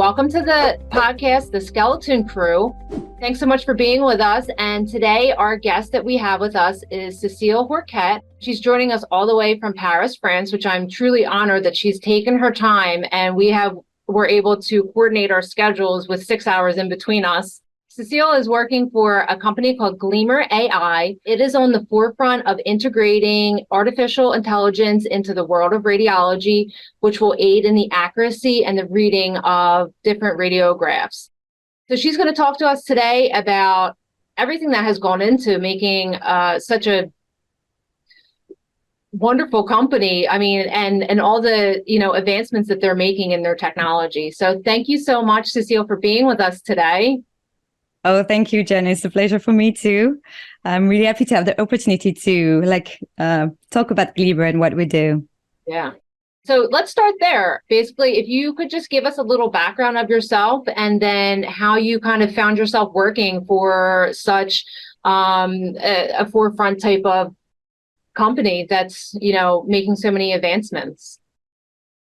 Welcome to the podcast, The Skeleton Crew. Thanks so much for being with us. And today our guest that we have with us is Cecile Hourquet. She's joining us all the way from Paris, France, which I'm truly honored that she's taken her time and we're able to coordinate our schedules with 6 hours in between us. Cecile is working for a company called Gleamer AI. It is on the forefront of integrating artificial intelligence into the world of radiology, which will aid in the accuracy and the reading of different radiographs. So she's going to talk to us today about everything that has gone into making such a wonderful company. I mean, and all the, advancements that they're making in their technology. So thank you so much, Cecile, for being with us today. Oh, thank you, Jenn. It's a pleasure for me too. I'm really happy to have the opportunity to talk about Gleamer and what we do. Yeah. So let's start there. Basically, if you could just give us a little background of yourself and then how you kind of found yourself working for such a forefront type of company that's, making so many advancements.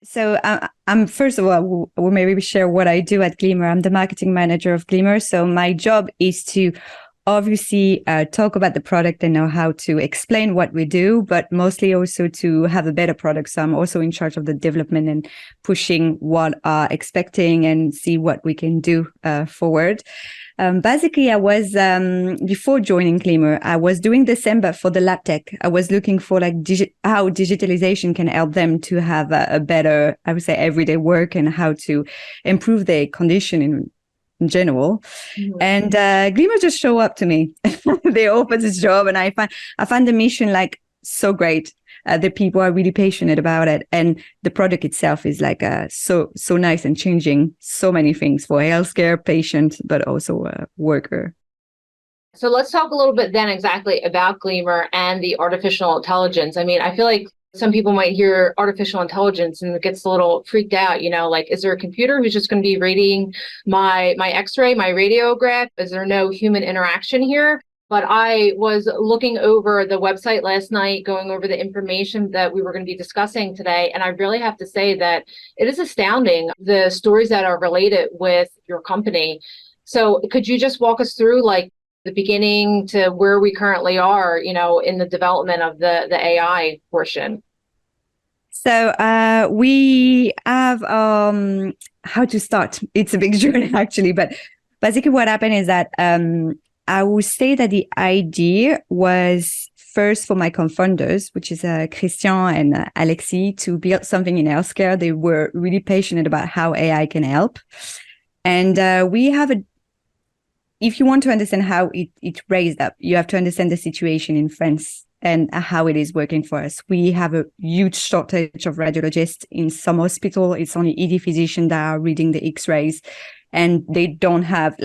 So I'm first of all, we'll maybe share what I do at Gleamer. I'm the marketing manager of Gleamer. So my job is to obviously talk about the product and know how to explain what we do, but mostly also to have a better product. So I'm also in charge of the development and pushing what are expecting and see what we can do forward. Basically, I was, before joining Gleamer, I was doing December for the lab tech. I was looking for how digitalization can help them to have a better, I would say, everyday work and how to improve their condition in general. Mm-hmm. And Gleamer just showed up to me. They offered this job and I find the mission so great. The people are really passionate about it, and the product itself is so nice and changing so many things for healthcare patient, but also worker. So let's talk a little bit then exactly about Gleamer and the artificial intelligence. I mean, I feel like some people might hear artificial intelligence and it gets a little freaked out, is there a computer who's just going to be reading my X-ray, my radiograph? Is there no human interaction here? But I was looking over the website last night, going over the information that we were going to be discussing today. And I really have to say that it is astounding, the stories that are related with your company. So could you just walk us through the beginning to where we currently are, in the development of the AI portion? So we have how to start. It's a big journey actually, but basically what happened is that I would say that the idea was first for my co-founders, which is Christian and Alexis, to build something in healthcare. They were really passionate about how AI can help. And we have if you want to understand how it raised up, you have to understand the situation in France and how it is working for us. We have a huge shortage of radiologists in some hospital. It's only ED physicians that are reading the X-rays, and they don't have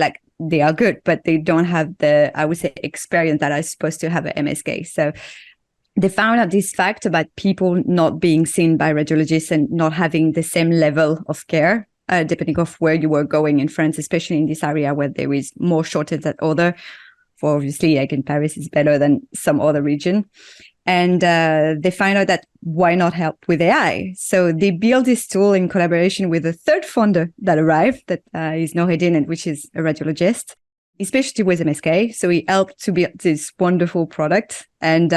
they are good, but they don't have the, I would say, experience that are supposed to have an MSK. So they found out this fact about people not being seen by radiologists and not having the same level of care, depending on where you were going in France, especially in this area where there is more shortage than other. For obviously, in Paris is better than some other region. And they find out that why not help with AI? So they built this tool in collaboration with a third founder that arrived, that is Noredin, which is a radiologist, especially with MSK. So he helped to build this wonderful product. And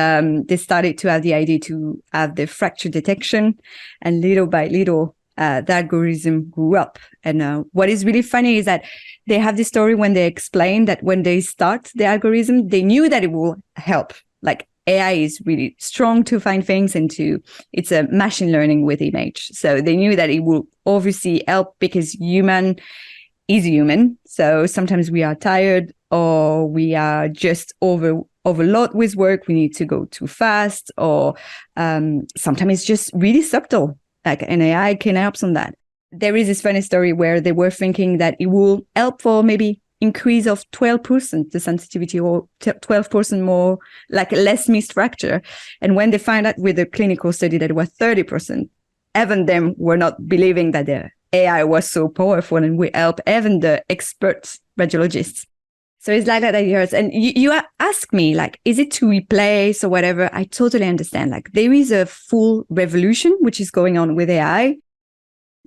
they started to have the idea to have the fracture detection. And little by little, the algorithm grew up. And what is really funny is that they have this story when they explain that when they start the algorithm, they knew that it will help. AI is really strong to find things it's a machine learning with image. So they knew that it will obviously help because human is human. So sometimes we are tired or we are just overloaded with work. We need to go too fast, or sometimes it's just really subtle. An AI can help on that. There is this funny story where they were thinking that it will help for maybe increase of 12% the sensitivity, or 12% more, less missed fracture. And when they find out with the clinical study that it was 30%, even them were not believing that the AI was so powerful and would help even the expert radiologists. So it's like that years. And you ask me, is it to replace or whatever? I totally understand. There is a full revolution which is going on with AI.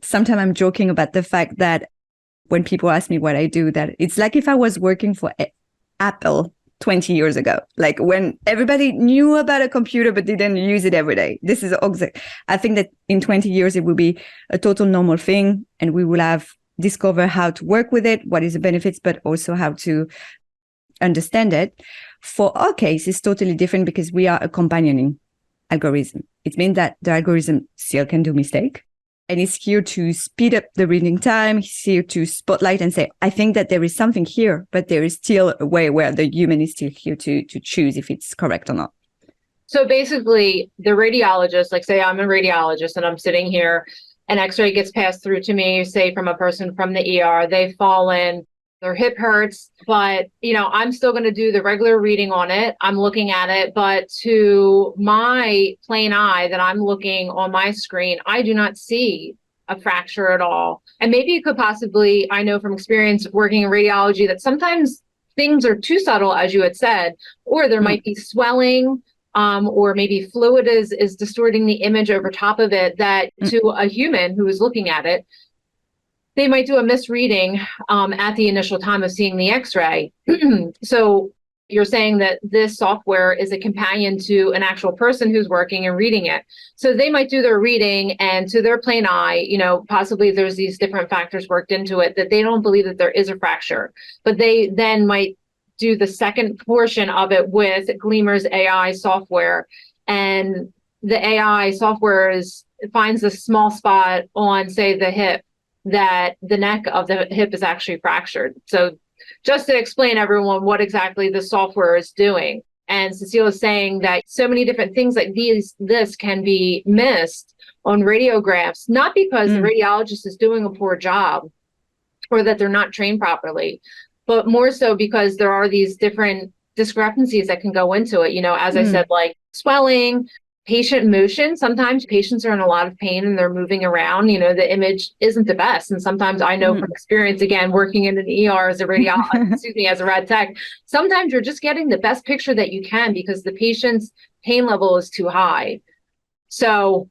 Sometimes I'm joking about the fact that when people ask me what I do, that it's like if I was working for Apple 20 years ago, like when everybody knew about a computer but didn't use it every day. This is I think that in 20 years, it will be a total normal thing, and we will have discovered how to work with it, what is the benefits, but also how to understand it. For our case, it's totally different because we are a companioning algorithm. It means that the algorithm still can do mistake, and it's here to speed up the reading time. It's here to spotlight and say, I think that there is something here, but there is still a way where the human is still here to choose if it's correct or not. So basically, the radiologist, like say I'm a radiologist and I'm sitting here, an x-ray gets passed through to me, say from a person from the ER, they fall in, their hip hurts, but I'm still going to do the regular reading on it. I'm looking at it, but to my plain eye that I'm looking on my screen, I do not see a fracture at all. And maybe it could possibly, I know from experience working in radiology, that sometimes things are too subtle, as you had said, or there might be swelling, or maybe fluid is distorting the image over top of it, that to a human who is looking at it, they might do a misreading at the initial time of seeing the x-ray. So you're saying that this software is a companion to an actual person who's working and reading it. So they might do their reading, and to their plain eye, possibly there's these different factors worked into it that they don't believe that there is a fracture, but they then might do the second portion of it with Gleamer's AI software. And the AI software finds a small spot on, say, the hip, that the neck of the hip is actually fractured. So just to explain everyone what exactly the software is doing. And Cecile is saying that so many different things like this can be missed on radiographs, not because the radiologist is doing a poor job or that they're not trained properly, but more so because there are these different discrepancies that can go into it. As I said, like swelling, patient motion. Sometimes patients are in a lot of pain and they're moving around. The image isn't the best. And sometimes I know from experience, again, working in an ER as a radiologist, as a rad tech, sometimes you're just getting the best picture that you can because the patient's pain level is too high. So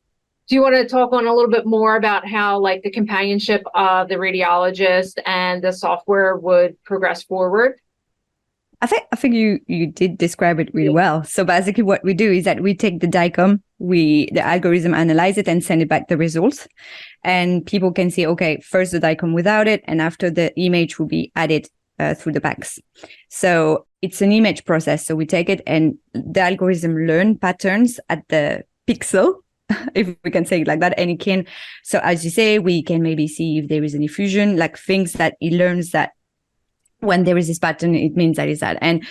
do you want to talk on a little bit more about how like the companionship of the radiologist and the software would progress forward? I think you did describe it really well. So basically what we do is that we take the DICOM, the algorithm analyze it and send it back the results. And people can see, okay, first the DICOM without it, and after the image will be added through the PACS. So it's an image process. So we take it and the algorithm learn patterns at the pixel, if we can say it like that. And it can, so as you say, we can maybe see if there is an effusion, like things that it learns that when there is this pattern, it means that is that. And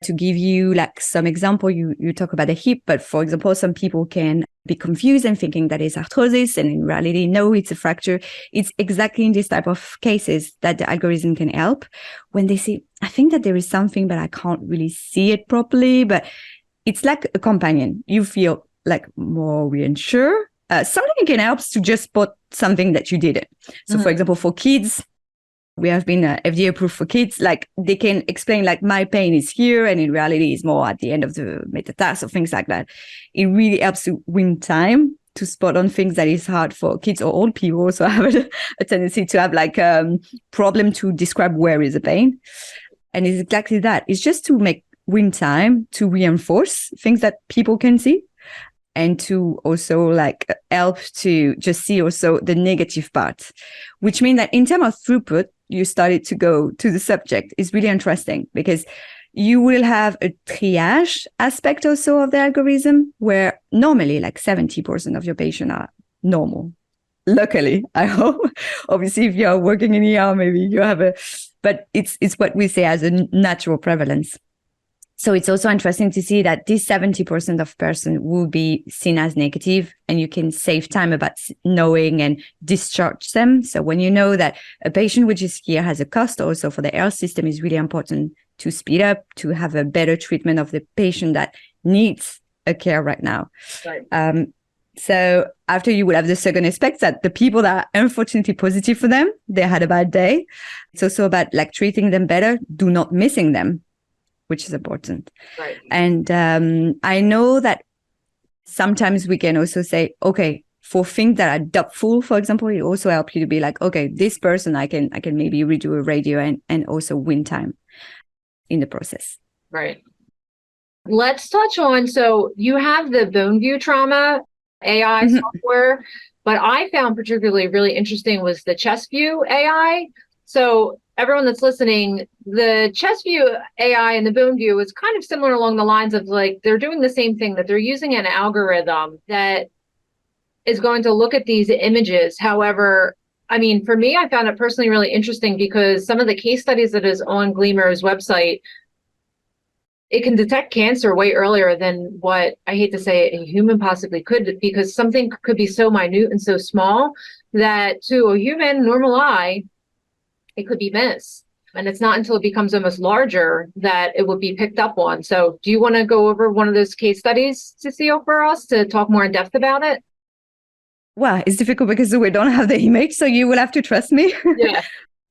to give you like some example, you talk about the hip, but for example, some people can be confused and thinking that is arthrosis, and in reality, no, it's a fracture. It's exactly in this type of cases that the algorithm can help when they say, I think that there is something, but I can't really see it properly. But it's like a companion. You feel like more reassured. Something can help to just spot something that you didn't. So for example, for kids, we have been FDA approved for kids. Like they can explain like my pain is here and in reality is more at the end of the metatarsal or things like that. It really helps to win time to spot on things that is hard for kids or old people. Also have a tendency to have like problem to describe where is the pain. And it's exactly that. It's just to win time to reinforce things that people can see, and to also like help to just see also the negative part, which means that in terms of throughput, you started to go to the subject is really interesting because you will have a triage aspect also of the algorithm where normally like 70% of your patients are normal. Luckily, I hope. Obviously, if you're working in ER, maybe you have but it's what we say as a natural prevalence. So it's also interesting to see that this 70% of person will be seen as negative, and you can save time about knowing and discharge them. So when you know that a patient which is here has a cost also for the health system, is really important to speed up, to have a better treatment of the patient that needs a care right now. Right. So after you will have the second aspect that the people that are unfortunately positive for them, they had a bad day. It's also about like treating them better, do not missing them, which is important. Right. And I know that sometimes we can also say, okay, for things that are doubtful, for example, it also helps you to be like, okay, this person, I can maybe redo a radio and also win time in the process. Right. Let's touch on, so you have the bone view trauma AI software, but I found particularly really interesting was the chest view AI. So everyone that's listening, the chest view AI and the bone view is kind of similar along the lines of like, they're doing the same thing, that they're using an algorithm that is going to look at these images. However, I mean, for me, I found it personally really interesting because some of the case studies that is on Gleamer's website, it can detect cancer way earlier than what, I hate to say, a human possibly could, because something could be so minute and so small that to a human normal eye, it could be missed. And it's not until it becomes almost larger that it would be picked up on. So do you want to go over one of those case studies, Cecile, for us to talk more in depth about it? Well, it's difficult because we don't have the image, so you will have to trust me. Yeah.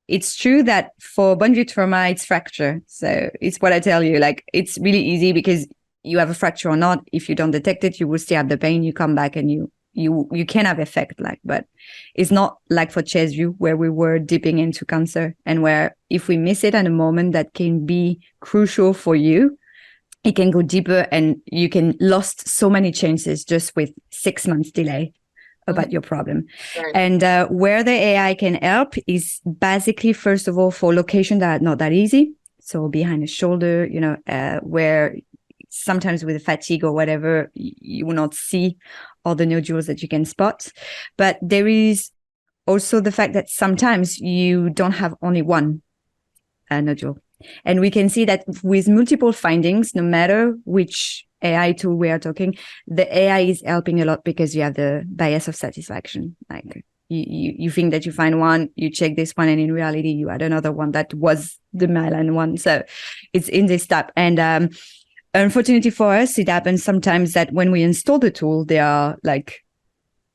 It's true that for bone view trauma, it's fracture. So it's what I tell you, like, it's really easy because you have a fracture or not. If you don't detect it, you will still have the pain. You come back and you can have effect, like, but it's not like for chest view where we were dipping into cancer and where if we miss it at a moment that can be crucial for you, it can go deeper and you can lost so many chances just with 6 months delay about your problem. Right. And where the AI can help is basically, first of all, for location that are not that easy. So behind the shoulder, where sometimes with fatigue or whatever, you will not see all the nodules that you can spot. But there is also the fact that sometimes you don't have only one nodule. And we can see that with multiple findings, no matter which AI tool we are talking, the AI is helping a lot because you have the bias of satisfaction. Like you think that you find one, you check this one, and in reality, you had another one that was the myelin one. So it's in this type. And unfortunately for us, it happens sometimes that when we install the tool, they are like,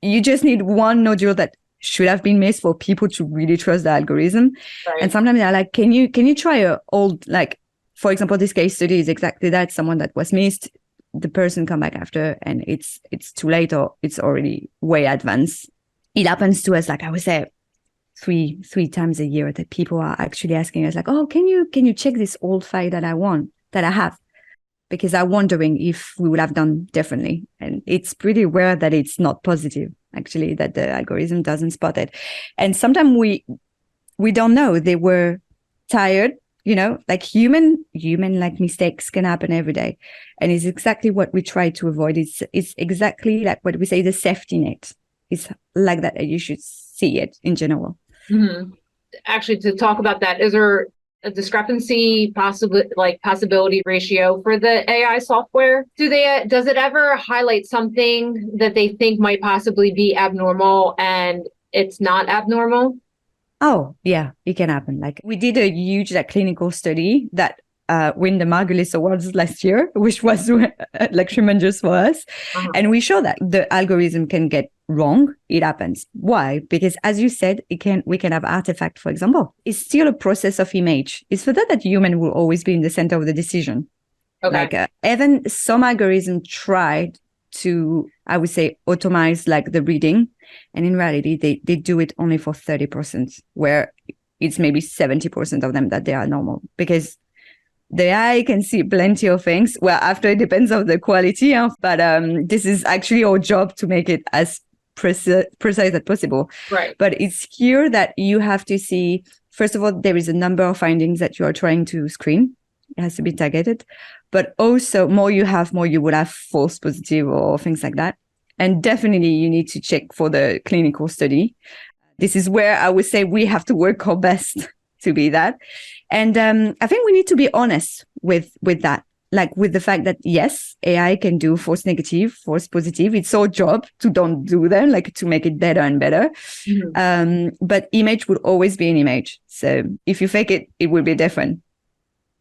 you just need one nodule that should have been missed for people to really trust the algorithm. Right. And sometimes they're like, can you try a old, like, for example, this case study is exactly that. Someone that was missed, the person come back after and it's too late or it's already way advanced. It happens to us, like I would say, three times a year that people are actually asking us like, oh, can you check this old file that I have? Because I'm wondering if we would have done differently. And it's pretty rare that it's not positive, actually, that the algorithm doesn't spot it. And sometimes we don't know. They were tired, like human like mistakes can happen every day. And it's exactly what we try to avoid. It's exactly like what we say, the safety net. It's like that. You should see it in general. Mm-hmm. Actually, to talk about that, is there a discrepancy possibility ratio for the AI software? Does it ever highlight something that they think might possibly be abnormal and it's not abnormal? Oh, yeah, it can happen. Like we did a huge clinical study that win the Margulis Awards last year, which was like tremendous for us. Uh-huh. And we show that the algorithm can get wrong. It happens. Why? Because as you said, we can have artifact, for example. It's still a process of image. It's for that human will always be in the center of the decision. Okay. Like even some algorithm tried to, I would say, automate like the reading. And in reality, they do it only for 30%, where it's maybe 70% of them that they are normal. Because the AI can see plenty of things. Well, after it depends on the quality, but this is actually our job to make it as precise as possible. Right. But it's here that you have to see, first of all, there is a number of findings that you are trying to screen. It has to be targeted. But also, more you will have false positive or things like that. And definitely you need to check for the clinical study. This is where I would say we have to work our best to be that. And I think we need to be honest with that, like with the fact that, yes, AI can do false negative, false positive. It's our job to don't do them, like to make it better and better. Mm-hmm. But image will always be an image. So if you fake it, it will be different.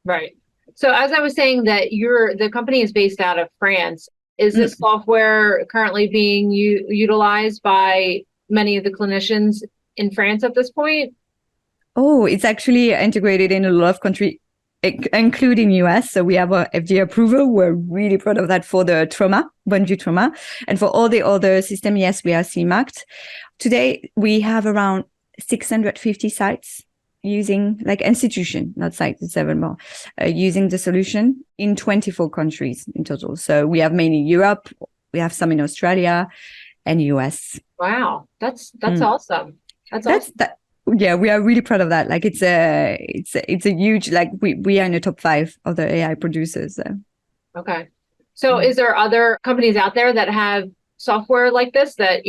Right. So as I was saying that the company is based out of France. Is this software currently being utilized by many of the clinicians in France at this point? Oh, it's actually integrated in a lot of countries. including US. So we have a FDA approval. We're really proud of that for the trauma, bone view trauma. And for all the other system, yes, we are CE marked. Today, we have around 650 sites using, like institution, not sites, it's seven more, using the solution in 24 countries in total. So we have mainly Europe, we have some in Australia and US. Wow, that's awesome. That's awesome. Yeah, we are really proud of that. Like it's a huge, like we are in the top 5 of the AI producers. So. Okay. So is there other companies out there that have software like this that,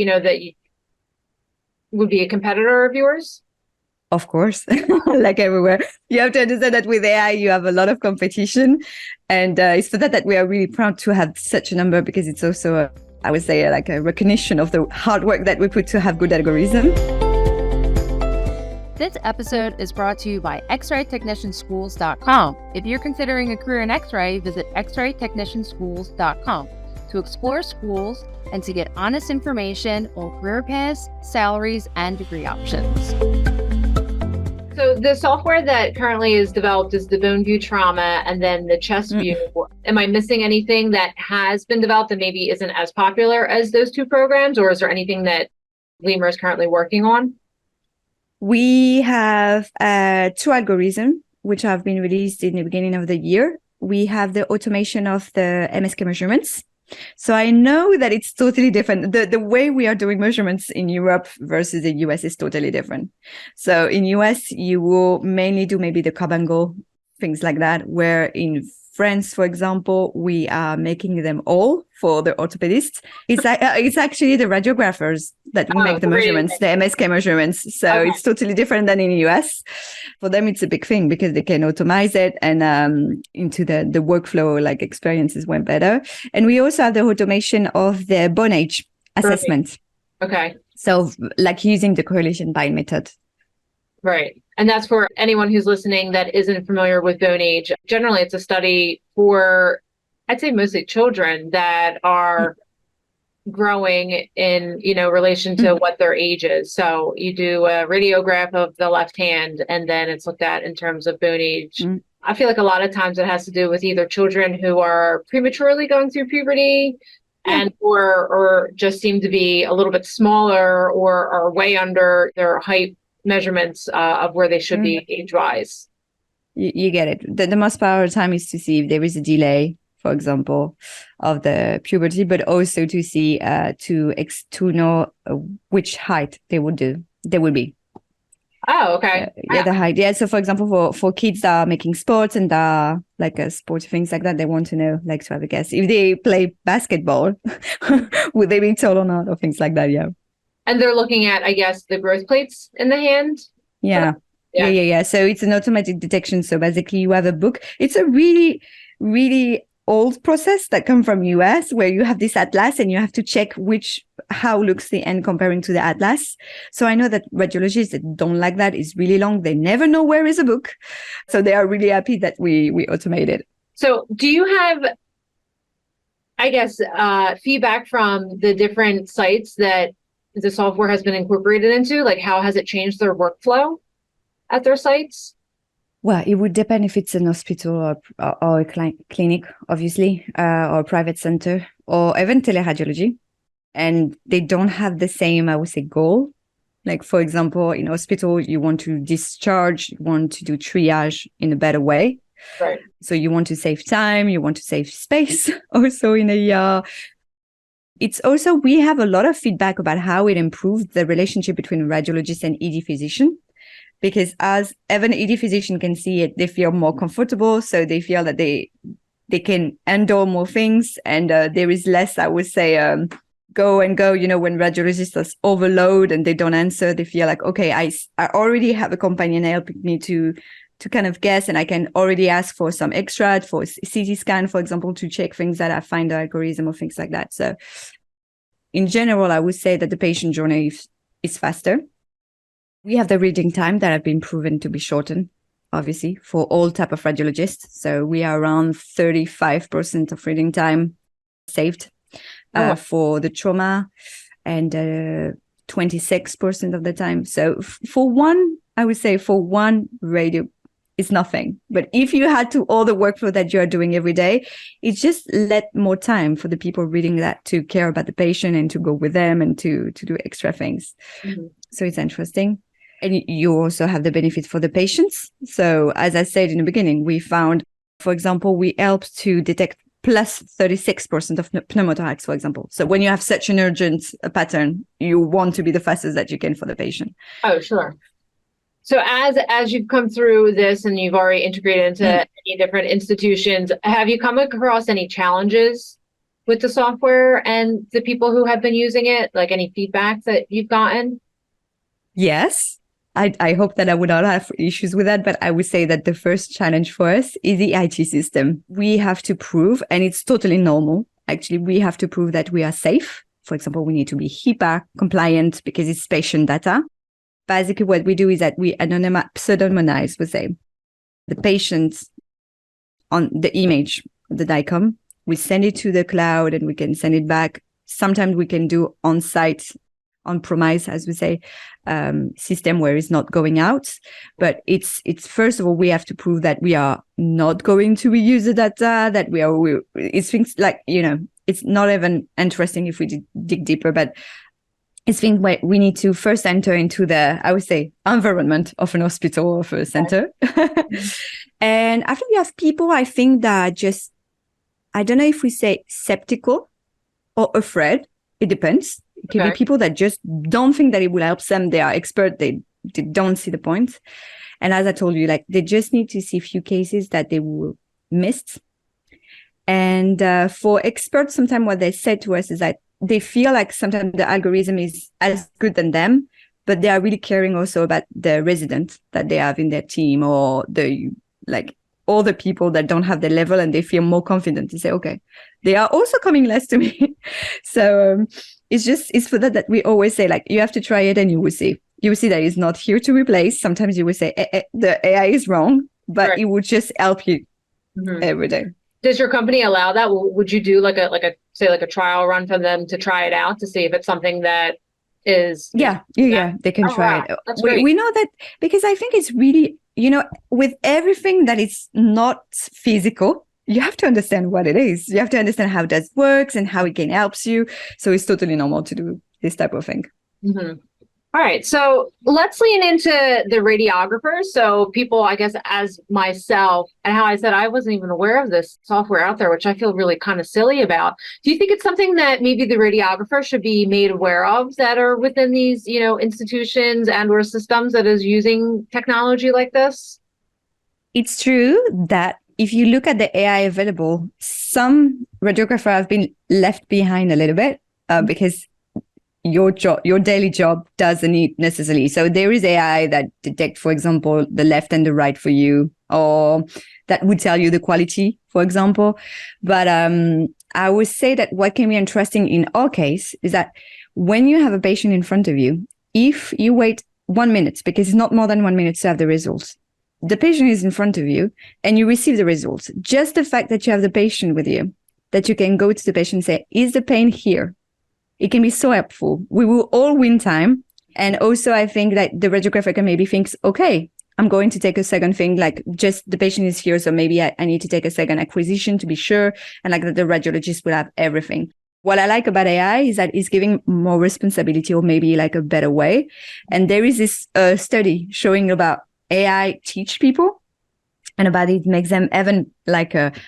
would be a competitor of yours? Of course, like everywhere. You have to understand that with AI, you have a lot of competition. And it's for that we are really proud to have such a number, because it's also, I would say, like a recognition of the hard work that we put to have good algorithm. This episode is brought to you by xraytechnicianschools.com. If you're considering a career in X-ray, visit xraytechnicianschools.com to explore schools and to get honest information on career paths, salaries, and degree options. So the software that currently is developed is the bone view trauma and then the chest view. Am I missing anything that has been developed and maybe isn't as popular as those 2 programs, or is there anything that Gleamer is currently working on? We have 2 algorithms which have been released in the beginning of the year. We have the automation of the MSK measurements. So I know that it's totally different. The way we are doing measurements in Europe versus the US is totally different. So in US, you will mainly do maybe the curb angle, things like that, where in France, for example, we are making them all for the orthopedists. It's actually the radiographers that make the measurements, the MSK measurements. So It's totally different than in the US. For them, it's a big thing because they can automate it, and into the workflow, like experiences went better. And we also have the automation of the bone age assessment. Okay. So like using the correlation bind method. Right. And that's for anyone who's listening that isn't familiar with bone age. Generally, it's a study for, I'd say, mostly children that are growing in, relation to what their age is. So you do a radiograph of the left hand, and then it's looked at in terms of bone age. I feel like a lot of times it has to do with either children who are prematurely going through puberty and or just seem to be a little bit smaller or are way under their height measurements of where they should be age-wise. You get it. The most powerful time is to see if there is a delay, for example, of the puberty, but also to see to know which height they will be. Oh, okay. The height. Yeah. So, for example, for kids that are making sports and like sports things like that, they want to know, like, to have a guess if they play basketball, would they be tall or not, or things like that. Yeah. And they're looking at, I guess, the growth plates in the hand. Yeah. So it's an automatic detection. So basically you have a book. It's a really, really old process that come from US, where you have this atlas and you have to check how looks the end comparing to the atlas. So I know that radiologists that don't like that is really long. They never know where is a book. So they are really happy that we automated. So do you have, I guess, feedback from the different sites that the software has been incorporated into? Like, how has it changed their workflow at their sites? Well, it would depend if it's an hospital or a clinic, obviously, or a private center, or even teleradiology. And they don't have the same, I would say, goal. Like, for example, in hospital, you want to discharge, you want to do triage in a better way. Right. So you want to save time, you want to save space also in a ER. It's also, we have a lot of feedback about how it improved the relationship between radiologist and ED physician, because as even ED physician can see it, they feel more comfortable. So they feel that they can handle more things, and there is less, I would say, go and go, when radiologists are overload and they don't answer, they feel like, okay, I already have a companion helping me to kind of guess, and I can already ask for some extra for CT scan, for example, to check things that I find the algorithm or things like that. So in general, I would say that the patient journey is faster. We have the reading time that have been proven to be shortened, obviously, for all type of radiologists. So we are around 35% of reading time saved for the trauma, and 26% of the time. So for one radio, it's nothing. But if you had to all the workflow that you're doing every day, it's just let more time for the people reading that to care about the patient and to go with them and to do extra things. Mm-hmm. So it's interesting. And you also have the benefit for the patients. So as I said in the beginning, we found, for example, we helped to detect plus 36% of pneumothorax, for example. So when you have such an urgent pattern, you want to be the fastest that you can for the patient. Oh, sure. So as you've come through this and you've already integrated into many different institutions, have you come across any challenges with the software and the people who have been using it? Like any feedback that you've gotten? Yes. I hope that I would not have issues with that, but I would say that the first challenge for us is the IT system. We have to prove, and it's totally normal. Actually, we have to prove that we are safe. For example, we need to be HIPAA compliant because it's patient data. Basically, what we do is that we pseudonymize, we say, the patient on the image, the DICOM. We send it to the cloud and we can send it back. Sometimes we can do on-site, on-premise, as we say, system where it's not going out. But it's first of all, we have to prove that we are not going to reuse the data, that it's things like, it's not even interesting if we dig deeper, but it's things where we need to first enter into the, I would say, environment of an hospital or of a center. And after we have people, I think that just, I don't know if we say skeptical or afraid. It depends. It can be people that just don't think that it will help them. They are expert. They don't see the point. And as I told you, like they just need to see a few cases that they will miss. And for experts, sometimes what they said to us is that they feel like sometimes the algorithm is as good than them, but they are really caring also about the resident that they have in their team or all the people that don't have the level, and they feel more confident to say, okay, they are also coming less to me. So it's for that we always say, like, you have to try it and you will see. You will see that it's not here to replace. Sometimes you will say the AI is wrong, but it will just help you every day. Does your company allow that? Would you do like a trial run for them to try it out to see if it's something that is? Yeah, they can try it. That's great. We know that because I think it's really, with everything that is not physical, you have to understand what it is. You have to understand how that works and how it can help you. So it's totally normal to do this type of thing. Mm-hmm. All right. So let's lean into the radiographers. So people, I guess, as myself, and how I said I wasn't even aware of this software out there, which I feel really kind of silly about. Do you think it's something that maybe the radiographer should be made aware of that are within these, institutions and or systems that is using technology like this? It's true that if you look at the AI available, some radiographers have been left behind a little bit because your daily job doesn't need necessarily. So there is AI that detect, for example, the left and the right for you, or that would tell you the quality, for example. But I would say that what can be interesting in our case is that when you have a patient in front of you, if you wait 1 minute, because it's not more than 1 minute to have the results, the patient is in front of you and you receive the results. Just the fact that you have the patient with you, that you can go to the patient and say, is the pain here? It can be so helpful. We will all win time. And also, I think that the radiographer can maybe thinks, okay, I'm going to take a second thing, like just the patient is here. So maybe I need to take a second acquisition to be sure. And like that the radiologist will have everything. What I like about AI is that it's giving more responsibility, or maybe like a better way. And there is this study showing about AI teach people, and about it makes them even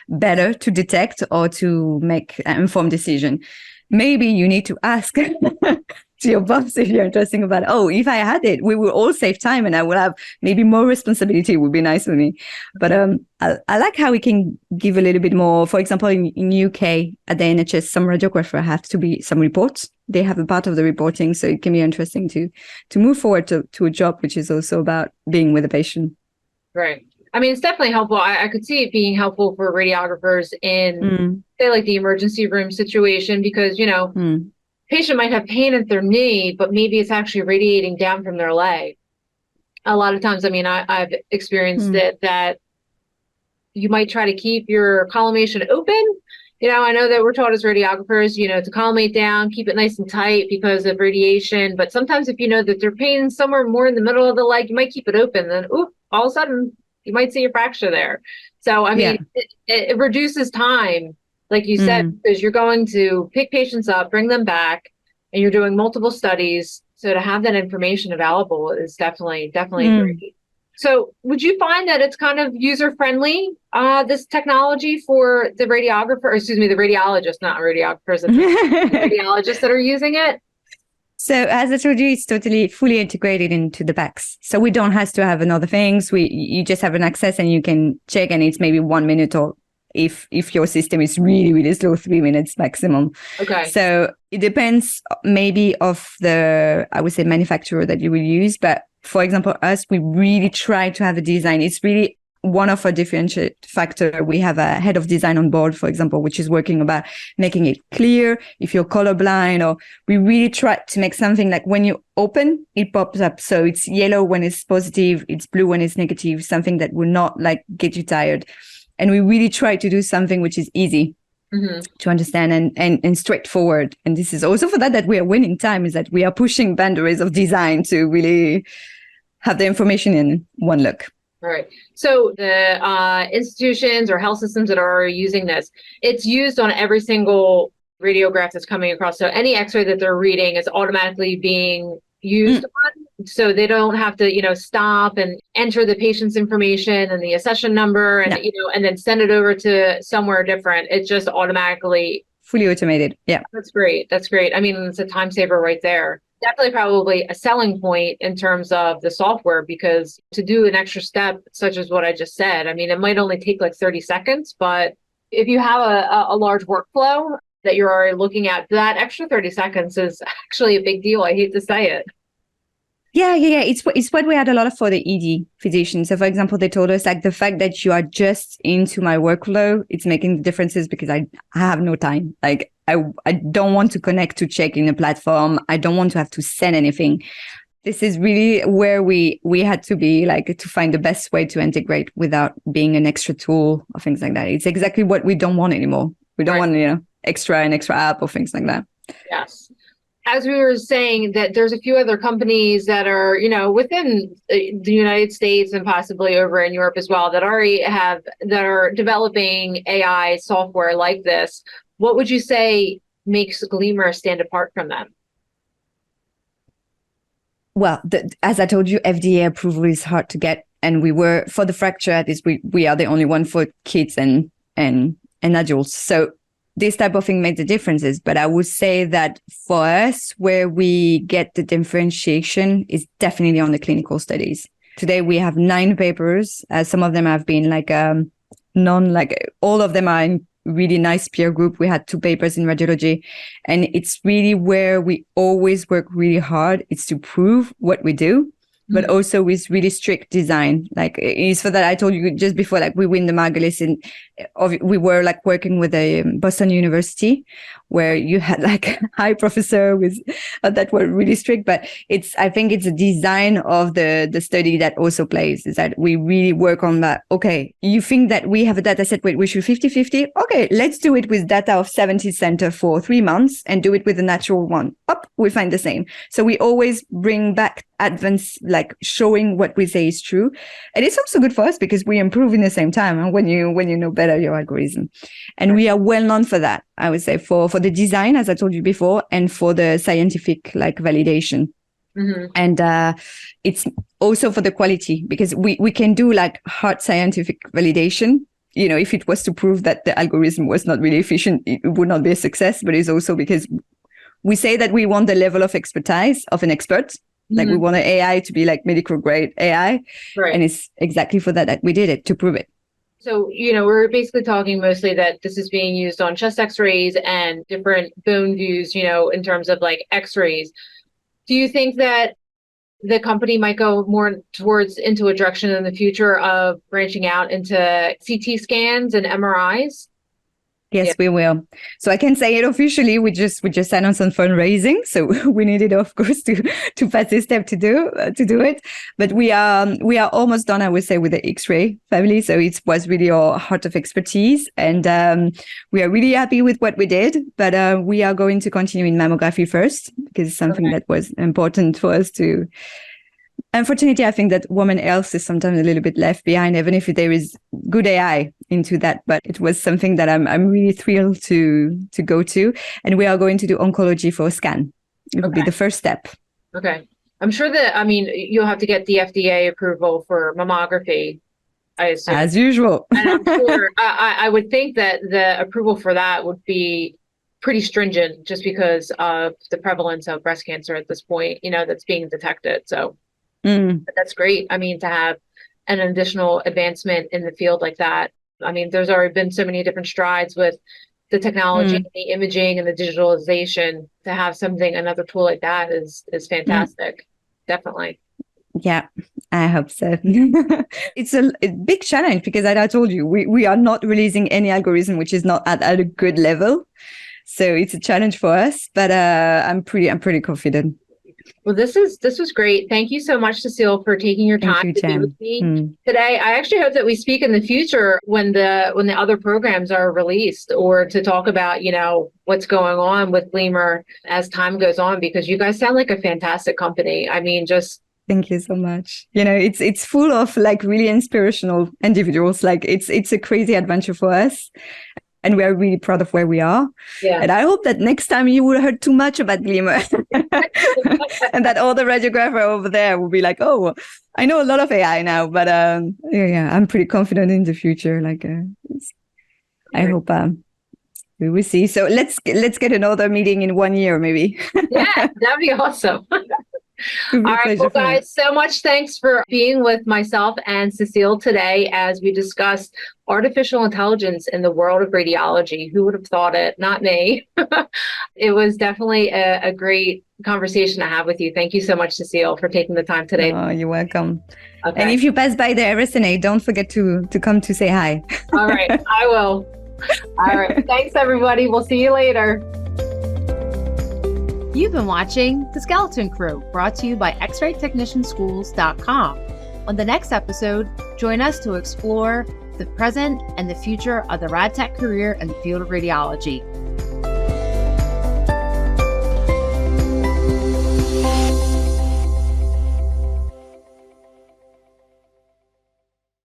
better to detect or to make an informed decision. Maybe you need to ask to your boss if you're interested about, if I had it, we will all save time and I will have maybe more responsibility. It would be nice for me. But I like how we can give a little bit more. For example, in UK at the NHS, some radiographer have to be some reports. They have a part of the reporting. So it can be interesting to move forward to a job, which is also about being with the patient. Right. I mean, it's definitely helpful. I could see it being helpful for radiographers in, say, like the emergency room situation, because, patient might have pain at their knee, but maybe it's actually radiating down from their leg. A lot of times, I mean, I've experienced it that you might try to keep your collimation open. I know that we're taught as radiographers, to collimate down, keep it nice and tight because of radiation. But sometimes if you know that their pain is somewhere more in the middle of the leg, you might keep it open. Then, all of a sudden, you might see a fracture there. So, I mean, it reduces time, like you said, because you're going to pick patients up, bring them back, and you're doing multiple studies. So to have that information available is definitely great. So would you find that it's kind of user-friendly, this technology for the radiographer, or excuse me, the radiologist, not radiographers, the radiologists that are using it? So as I told you, it's totally fully integrated into the PACS. So we don't have to have another things. You just have an access and you can check, and it's maybe 1 minute, or if your system is really, really slow, 3 minutes maximum. Okay. So it depends maybe of the, I would say, manufacturer that you will use. But for example, us, we really try to have a design. It's really one of our differentiate factor. We have a head of design on board, for example, which is working about making it clear if you're colorblind, or we really try to make something like when you open, it pops up. So it's yellow when it's positive, it's blue when it's negative, something that will not like get you tired. And we really try to do something which is easy to understand and straightforward. And this is also for that we are winning time, is that we are pushing boundaries of design to really have the information in one look. All right. So the institutions or health systems that are using this, it's used on every single radiograph that's coming across. So any X-ray that they're reading is automatically being used on. So they don't have to, stop and enter the patient's information and the accession number and, and then send it over to somewhere different. It's just automatically fully automated. Yeah. That's great. That's great. I mean, it's a time saver right there. Definitely probably a selling point in terms of the software, because to do an extra step, such as what I just said, I mean, it might only take like 30 seconds, but if you have a large workflow that you're already looking at, that extra 30 seconds is actually a big deal. I hate to say it. Yeah. It's what we had a lot of for the ED physicians. So for example, they told us like the fact that you are just into my workflow, it's making the differences because I have no time. Like I don't want to connect to check in a platform. I don't want to have to send anything. This is really where we had to be like to find the best way to integrate without being an extra tool or things like that. It's exactly what we don't want anymore. We don't want, an extra app or things like that. Yes. As we were saying, that there's a few other companies that are, within the United States and possibly over in Europe as well that are developing AI software like this. What would you say makes Gleamer stand apart from them? Well, as I told you, FDA approval is hard to get. And we were, for the fracture, at least we are the only one for kids and adults. So this type of thing made the differences. But I would say that for us, where we get the differentiation is definitely on the clinical studies. Today, we have 9 papers. Some of them have been all of them are in really nice peer group. We had 2 papers in radiology, and it's really where we always work really hard. It's to prove what we do, but also with really strict design. Like it's for that I told you just before, like we win the Margulis, and we were like working with a Boston University where you had like high professor with that were really strict, but I think it's a design of the study that also plays, is that we really work on that. Okay, you think that we have a data set where we should 50-50? Okay, let's do it with data of 70 center for 3 months and do it with a natural one. We find the same. So we always bring back advance, like showing what we say is true. And it's also good for us because we improve in the same time, and when you know better your algorithm. And we are well known for that, I would say, for the design, as I told you before, and for the scientific like validation. And it's also for the quality, because we can do like hard scientific validation. If it was to prove that the algorithm was not really efficient, it would not be a success. But it's also because we say that we want the level of expertise of an expert. Like we want an AI to be like medical grade AI. Right. And it's exactly for that we did it, to prove it. So, we're basically talking mostly that this is being used on chest x-rays and different bone views, in terms of like x-rays. Do you think that the company might go more into a direction in the future of branching out into CT scans and MRIs? Yes, we will. So I can say it officially. We just announced on fundraising, so we needed, of course, to pass this step to do it. But we are almost done, I would say, with the X-ray family. So it was really our heart of expertise, and we are really happy with what we did. But we are going to continue in mammography first, because it's something that was important for us to Unfortunately, I think that women health is sometimes a little bit left behind, even if there is good AI into that. But it was something that I'm really thrilled to go to. And we are going to do oncology for a scan. It will be the first step. Okay. I'm sure that, I mean, you'll have to get the FDA approval for mammography, I assume. As usual. And I'm sure, I would think that the approval for that would be pretty stringent just because of the prevalence of breast cancer at this point, that's being detected. So but that's great. I mean, to have an additional advancement in the field like that. I mean, there's already been so many different strides with the technology, the imaging and the digitalization. To have another tool like that is fantastic. Definitely. Yeah, I hope so. It's a big challenge because I told you, we are not releasing any algorithm which is not at a good level. So it's a challenge for us, but I'm pretty confident. Well, this was great. Thank you so much, Cecile, for taking your time to be with me today. I actually hope that we speak in the future when the other programs are released, or to talk about, what's going on with Gleamer as time goes on, because you guys sound like a fantastic company. I mean, just thank you so much. It's full of like really inspirational individuals. Like it's a crazy adventure for us. And we are really proud of where we are. Yeah. And I hope that next time you will hear too much about Gleamer and that all the radiographer over there will be like, oh, I know a lot of AI now, but I'm pretty confident in the future. Like, I hope we will see. So let's get another meeting in 1 year, maybe. Yeah, that'd be awesome. All right, well, guys, so much thanks for being with myself and Cecile today as we discussed artificial intelligence in the world of radiology. Who would have thought it? Not me. It was definitely a great conversation to have with you. Thank you so much, Cecile, for taking the time today. Oh, you're welcome. Okay. And if you pass by the RSNA, don't forget to come to say hi. All right, I will. All right. Thanks, everybody. We'll see you later. You've been watching The Skeleton Crew, brought to you by x-raytechnicianschools.com. On the next episode, join us to explore the present and the future of the rad tech career in the field of radiology.